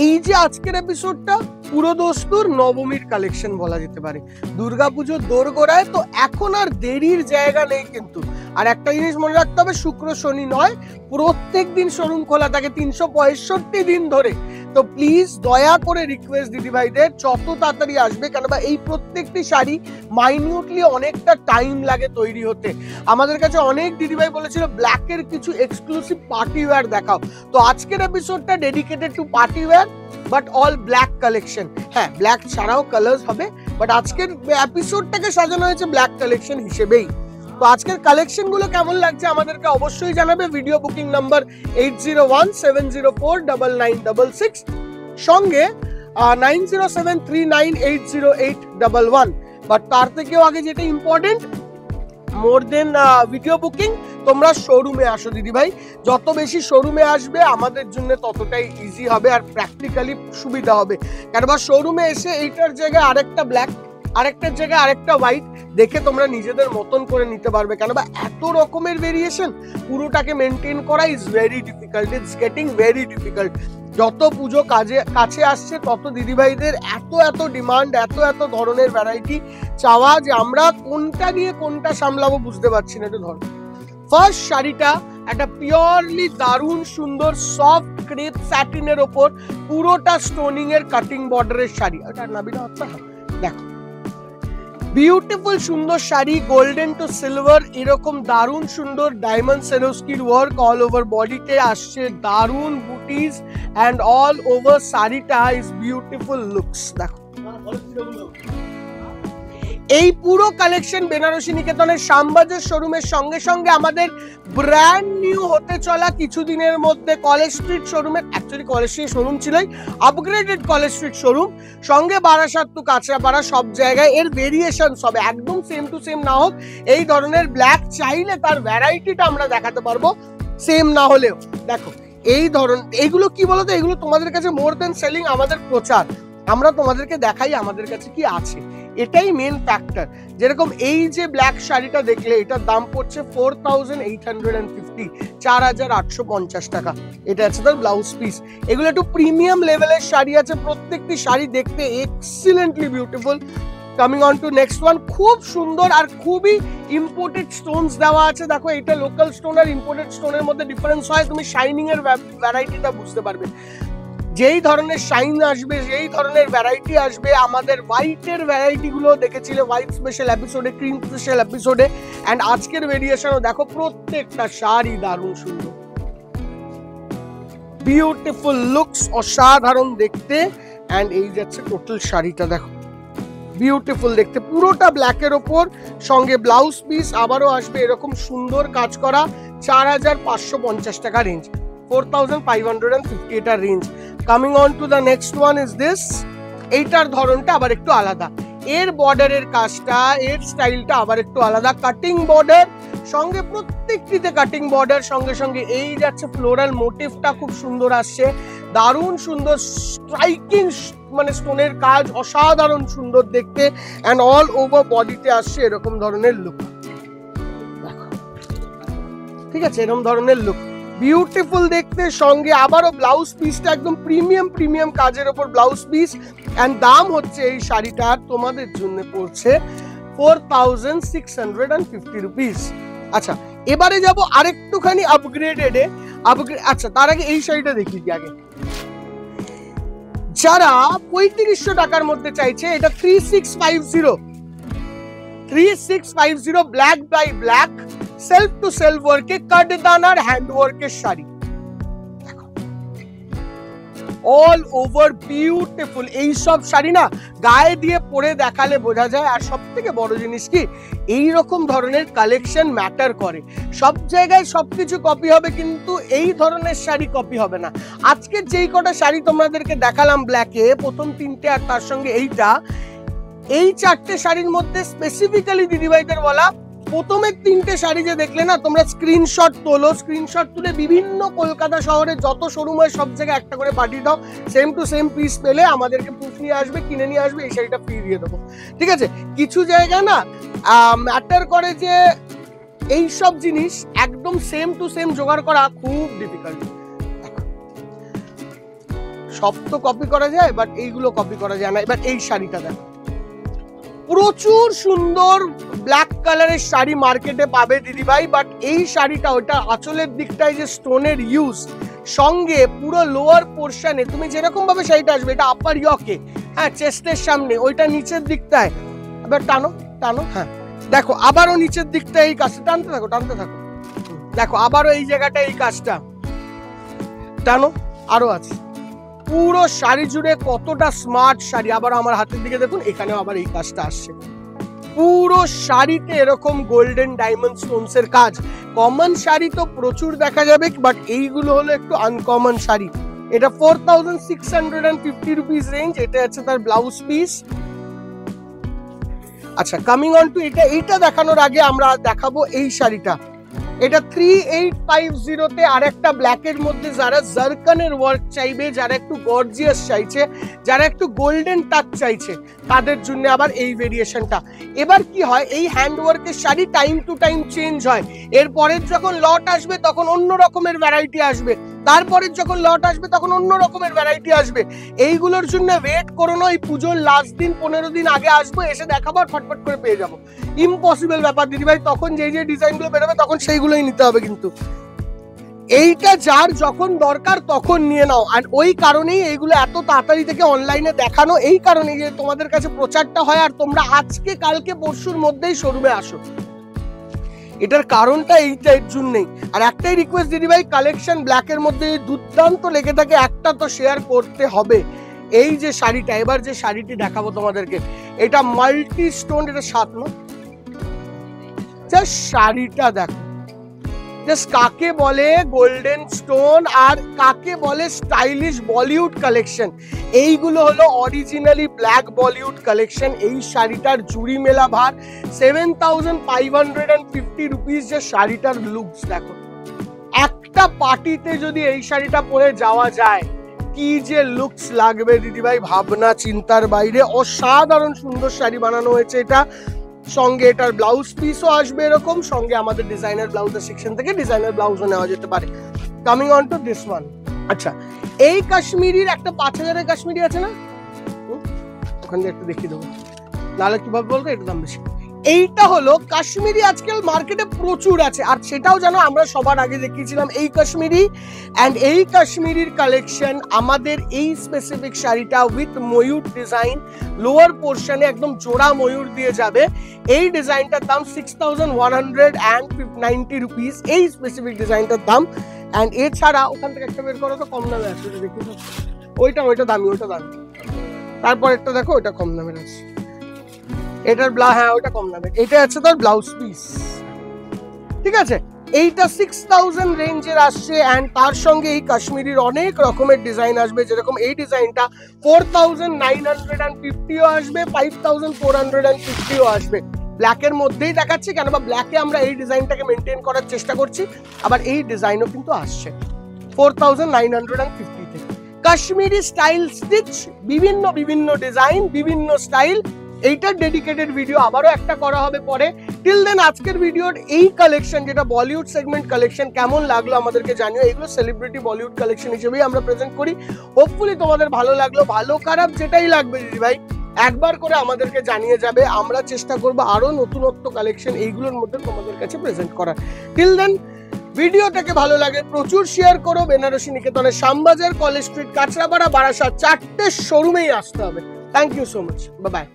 এই যে আজকের এপিসোডটা পুরো দোস্তুর নবমীর কালেকশন বলা যেতে পারে, দুর্গাপুজোর দোরগোড়ায়। তো এখন আর দেরির জায়গা নেই কিন্তু। আর একটা জিনিস মনে রাখতে হবে, শুক্র শনি নয়, প্রত্যেক দিন শোরুম খোলা থাকে 365 দিন ধরে। তো প্লিজ দয়া করে রিকোয়েস্ট দিদিভাইদের যত তাড়াতাড়ি আসবে, কেন বা এই প্রত্যেকটি শাড়ি মাইনিউটলি অনেকটা টাইম লাগে তৈরি হতে। আমাদের কাছে অনেক দিদিভাই বলেছিল ব্ল্যাকের কিছু এক্সক্লুসিভ পার্টি ওয়্যার দেখাও। তো আজকের এপিসোডটা dedicated to party wear, but all black collection. হ্যাঁ, ব্ল্যাক ছাড়াও কালার্স হবে, বাট আজকের এপিসোডটাকে সাজানো হয়েছে ব্ল্যাক কালেকশন হিসেবেই। তো আজকের কালেকশন গুলো কেমন লাগছে আমাদেরকে অবশ্যই জানাবে। ভিডিও বুকিং নাম্বার 8017049966, সঙ্গে 9073980811। বাট তার থেকেও আগে যেটা ইম্পর্টেন্ট, মোর দেন ভিডিও বুকিং, তোমরা শোরুমে আসো দিদি ভাই। যত বেশি শোরুমে আসবে আমাদের জন্য ততটাই ইজি হবে আর প্র্যাকটিক্যালি সুবিধা হবে। কেননা শোরুমে এসে এইটার জায়গায় আরেকটা ব্ল্যাক, আরেকটার জায়গায় আরেকটা হোয়াইট দেখে তোমরা নিজেদের মতন করে নিতে পারবে। কেননা এত রকমের ভেরিয়েশন, পুরোটাকে মেনটেন করা is very difficult, it's getting very difficult. যত পুজো কাছে আসছে তত দিদিভাইদের এত ডিমান্ড, এত ধরনের ভ্যারাইটি চাওয়া, যে আমরা কোনটা নিয়ে কোনটা সামলাবো বুঝতে পারছি না। একটু ধরো, ফার্স্ট শাড়িটা একটা পিওরলি দারুণ সুন্দর সফট ক্রেপ স্যাটিনের ওপর পুরোটা স্টোনিং এর কাটিং বর্ডারের শাড়ি। এটা নাবিনা হচ্ছে, দেখো বিউটিফুল সুন্দর শাড়ি, গোল্ডেন টু সিলভার, এরকম দারুণ সুন্দর ডায়মন্ড সেরোস্কির ওয়ার্ক অল ওভার বডিতে আসছে, দারুণ বুটিজ এন্ড অল ওভার শাড়িটা ইজ বিউটিফুল লুকস। দেখো এই পুরো কালেকশন বেনারসি নিকেতনের শ্যামবাজার শোরুমের সঙ্গে সঙ্গে আমাদের ব্র্যান্ড নিউ হতে চলা কিছুদিনের মধ্যে কলেজ স্ট্রিট শোরুমের, অ্যাকচুয়ালি কলেজ স্ট্রিট শোরুম ছিলই, আপগ্রেডেড কলেজ স্ট্রিট শোরুম, সঙ্গে বারাসাত টু কাঁচরাপাড়া সব জায়গায় এর ভেরিয়েশন হবে। একদম সেম টু সেম না হোক, এই ধরনের ব্ল্যাক চাইলে তার ভ্যারাইটিটা আমরা দেখাতে পারবো, সেম না হলেও। দেখো এই ধরন, এইগুলো কি বলতো, এগুলো তোমাদের কাছে মোর দেন সেলিং আমাদের প্রচার, আমরা তোমাদেরকে দেখাই আমাদের কাছে কি আছে, এটাই মেন ফ্যাক্টর। যেরকম এই যে ব্ল্যাক শাড়িটা দেখলে, এটার দাম পড়ছে 4850, 4850 টাকা। এটা আছে তার ব্লাউজ পিস। এগুলো একটু প্রিমিয়াম লেভেলের শাড়ি আছে, প্রত্যেকটি শাড়ি দেখতে excellently beautiful. Coming on to next one, খুব সুন্দর আর খুবই ইম্পোর্টেড স্টোনস দেওয়া আছে। দেখো এটা লোকাল স্টোন আর ইম্পোর্টেড স্টোনের মধ্যে ডিফারেন্স হয়, তুমি শাইনিং এর ভ্যারাইটিটা বুঝতে পারবে। যেই ধরনের শাইন আসবে, যেই ধরনের ভ্যারাইটি আসবে, আমাদের হোয়াইটের ভ্যারাইটি গুলো দেখেছিলে হোয়াইট স্পেশাল এপিসোডে, ক্রিম স্পেশাল এপিসোডে, এন্ড আজকের ভেরিয়েশনও দেখো, প্রত্যেকটা শাড়ি দারুণ সুন্দর, বিউটিফুল লুকস, অসাধারণ দেখতে। এন্ড এই যাচ্ছে টোটাল শাড়িটা, দেখো বিউটিফুল দেখতে, পুরোটা ব্ল্যাকের ওপর, সঙ্গে ব্লাউজ পিস আবারও আসবে এরকম সুন্দর কাজ করা, 4550 টাকা রেঞ্জ, 4550 এটা range. Coming on to the next one is this. এইটার ধরনটা আবার একটু আলাদা, এর বর্ডারের কাজটা, এর স্টাইলটা আবার একটু আলাদা, কাটিং বর্ডার, সঙ্গে প্রত্যেকটিতে কাটিং বর্ডার, সঙ্গে সঙ্গে এই যাচ্ছে ফ্লোরাল মোটিভটা খুব সুন্দর আসছে, দারুণ সুন্দর স্ট্রাইকিং মানে স্টোনের কাজ, অসাধারণ সুন্দর দেখতে, এন্ড অল ওভার বডিতে আসছে এরকম ধরনের লুক। দেখো ঠিক আছে, এরকম ধরনের লুক বিউটিফুল দেখতে, সঙ্গে আবারও ব্লাউজ পিসটা একদম প্রিমিয়াম কাজের ওপর ব্লাউজ পিস, এন্ড দাম হচ্ছে এই শাড়িটা তোমাদের জন্য পড়ছে 4650 রুপিস। আচ্ছা এবারে যাব আরেকটুখানি আপগ্রেডেডে, আচ্ছা তার আগে এই শাড়িটা দেখি কি আগে। যারা 3500 টাকার মধ্যে চাইছে, এটা 3650 black by black self to self ওয়ার্কে কাঠদানার হ্যান্ড ওয়ার্কের শাড়ি, অল ওভার বিউটিফুল। এই সব শাড়ি না গায়ে দিয়ে পরে দেখালে বোঝা যায়। আর সব থেকে বড় জিনিস কি, এই রকম ধরনের কালেকশন ম্যাটার করে। সব জায়গায় সবকিছু কপি হবে, কিন্তু এই ধরনের শাড়ি কপি হবে না। আজকের যেই কটা শাড়ি তোমাদেরকে দেখালাম ব্ল্যাকে, প্রথম তিনটে আর তার সঙ্গে এইটা, এই চারটে শাড়ির মধ্যে স্পেসিফিক্যালি দিদিভাইদের বলা, প্রথমের তিনটে শাড়ি যে দেখলে না, তোমরা স্ক্রিনশট তোলো, স্ক্রিনশট তুলে বিভিন্ন কলকাতা শহরে যত শোরুম হয় সব জায়গায় একটা করে পাঠিয়ে দাও। সেম টু সেম পিস পেলে আমাদেরকে প্রুফ নিয়ে আসবে, কিনে নিয়ে আসবে, এই শাড়িটা ফ্রি দিয়ে দেবো। ঠিক আছে, কিছু জায়গা না ম্যাটার করে যে এই সব জিনিস একদম সেম টু সেম জোগাড় করা খুব ডিফিকাল্ট। সব তো কপি করা যায়, বাট এইগুলো কপি করা যায় না। এবার এই শাড়িটা দেখো, প্রচুর সুন্দর ব্ল্যাক কালারের শাড়ি মার্কেটে পাবে দিদিভাই, বাট এই শাড়িটা ওটা আঁচলের দিকটায় যে স্টোনের ইউজ, সঙ্গে পুরো লোয়ার পোর্শনে তুমি যেরকম ভাবে শাড়িটা আসবে, এটা আপার ইয়কে, হ্যাঁ চেস্টের সামনে, ওইটা নিচের দিকটায়, এবার টানো টানো, হ্যাঁ দেখো আবারও নিচের দিকটা এই কাজটা, টানতে থাকো টানতে থাকো, দেখো আবারও এই জায়গাটা এই কাজটা টানো, আরো আছে। পুরো শাড়ি জুড়ে কতটা স্মার্ট শাড়ি, আবার আমার হাতের দিকে দেখুন, এখানেও আবার এই কাজটা আসছে। পুরো শাড়িতে এরকম গোল্ডেন ডায়মন্ড স্টোনস এর কাজ। কমন শাড়ি তো প্রচুর দেখা যাবে, বাট এইগুলো হলো একটু আনকমন শাড়ি। এটা 4650 রুপিস রেঞ্জ। এটা আছে তার ব্লাউজ পিস। আচ্ছা, কামিং অন টু এইটা দেখানোর আগে আমরা দেখাবো এই শাড়িটা। এটা 3850 তে আরেকটা ব্ল্যাকের মধ্যে যারা জারকানের ওয়ার্ক চাইবে, যারা একটু গর্জিয়াস চাইছে, যারা একটু গোল্ডেন টাচ চাইছে, তাদের জন্য আবার এই ভেরিয়েশনটা। এবার কি হয়, এই হ্যান্ড ওয়ার্কের sari time to time change হয়। এরপরের যখন লট আসবে তখন অন্য রকমের ভ্যারাইটি আসবে, তারপরের যখন লট আসবে তখন অন্য রকমের ভ্যারাইটি আসবে। এইগুলোর জন্য ওয়েট করো না, এই পুজোর লাস্ট দিন 15 দিন আগে আসবো, এসে দেখাবো আর ফটফট করে পেয়ে যাবো। ইম্পসিবল ব্যাপার দিদিভাই, তখন যে ডিজাইনগুলো বেরোবে তখন সেইগুলোই নিতে হবে। কিন্তু এইটা যার যখন দরকার তখন নিয়ে নাও। আর ওই কারণেই এইগুলো এত তাড়াতাড়ি থেকে অনলাইনে দেখানো, এই কারণে যে তোমাদের কাছে প্রচারটা হয় আর তোমরা আজকে কালকে পরশুর মধ্যেই শোরুমে আসো। এটার কারণটা এইটার জন্যই। আর একটাই রিকোয়েস্ট দিদিভাই, কালেকশন ব্ল্যাকের মধ্যে দুর্দান্ত লেগে থাকে, একটা তো শেয়ার করতে হবে। এই যে শাড়িটা, এবার যে শাড়িটি দেখাবো তোমাদেরকে, এটা মাল্টি স্টোন, এটা 7 না, জাস্ট শাড়িটা দেখো, জাস্ট কাকে বলে গোল্ডেন স্টোন আর কাকে বলে স্টাইলিশ বলিউড কালেকশন। এইগুলো হলো অরিজিনালি ব্ল্যাক বলিউড কালেকশন। এই শাড়িটার জুড়ি মেলা ভার 7550 রুপিস। যে শাড়িটার লুকস দেখো, একটা পার্টিতে যদি এই শাড়িটা পরে যাওয়া যায়, কি যে লুকস লাগবে দিদিভাই, ভাবনা চিন্তার বাইরে। অসাধারণ সুন্দর শাড়ি বানানো হয়েছে এটা। সঙ্গে এটার ব্লাউজ পিসও আসবে এরকম, সঙ্গে আমাদের ডিজাইনার ব্লাউজের সেকশন থেকে ডিজাইনার ব্লাউজও নেওয়া যেতে পারে। Coming on to this one. আচ্ছা, এই কাশ্মীরির একটা 5000-এর কাশ্মীরি আছে না, ওখান থেকে একটু দেখিয়ে দেবো, নাহলে কিভাবে বলবো এটা দাম বেশি। এইটা হলো কাশ্মীরি, আজকাল মার্কেটে প্রচুর আছে, আর সেটাও জানো আমরা সবার আগে দেখিয়েছিলাম এই কাশ্মীরি। অ্যান্ড এই কাশ্মীরির কালেকশন, আমাদের এই স্পেসিফিক শাড়িটা উইথ ময়ূর ডিজাইন, লোয়ার পোর্শনে একদম জোড়া ময়ূর দিয়ে যাবে। এই ডিজাইনটার দাম 6190 রুপিস, এই স্পেসিফিক ডিজাইনটার দাম। অ্যান্ড এছাড়া ওখান থেকে একটা বের করো তো, কম দামে আছে দেখি, ওইটা দামি, তারপর একটা দেখো, ওইটা কম দামের আছে, এটার হ্যাঁ ওটা কম দামে। এটা আছে তার ব্লাউজ পিস, ঠিক আছে। এইটা 6000 রেঞ্জের আসছে। অ্যান্ড তার সঙ্গে এই কাশ্মীরির অনেক রকমের ডিজাইন আসবে, যেরকম এই ডিজাইনটা 4950ও আসবে, 5450ও আসবে। ব্ল্যাকের মধ্যেই দেখাচ্ছি, কেন বা ব্ল্যাকে আমরা এই ডিজাইনটাকে মেনটেন করার চেষ্টা করছি। আবার এই ডিজাইনও কিন্তু আসছে 4950 থেকে। কাশ্মীরি স্টাইল স্টিচ, বিভিন্ন ডিজাইন, বিভিন্ন স্টাইল। এইটার ডেডিকেটেড ভিডিও আবারও একটা করা হবে পরে। টিল দেন আজকের ভিডিওর এই কালেকশন, যেটা বলিউড সেগমেন্ট কালেকশন, কেমন লাগলো আমাদেরকে জানিও। এগুলো সেলিব্রিটি বলিউড কালেকশন হিসেবেই আমরা প্রেজেন্ট করি। হোপফুলি তোমাদের ভালো লাগলো, ভালো খারাপ যেটাই লাগবে দিদি ভাই একবার করে আমাদেরকে জানিয়ে যাবে। আমরা চেষ্টা করবো আরো নতুনত্ব কালেকশন এইগুলোর মধ্যে তোমাদের কাছে প্রেজেন্ট করার। টিল দেন ভিডিওটাকে ভালো লাগে প্রচুর শেয়ার করো। বেনারসি নিকেতনের শ্যামবাজার, কলেজ স্ট্রিট, কাঁচরাপাড়া, বারাসাত, 4টে শোরুমেই আসতে হবে। Thank you so much, bye by.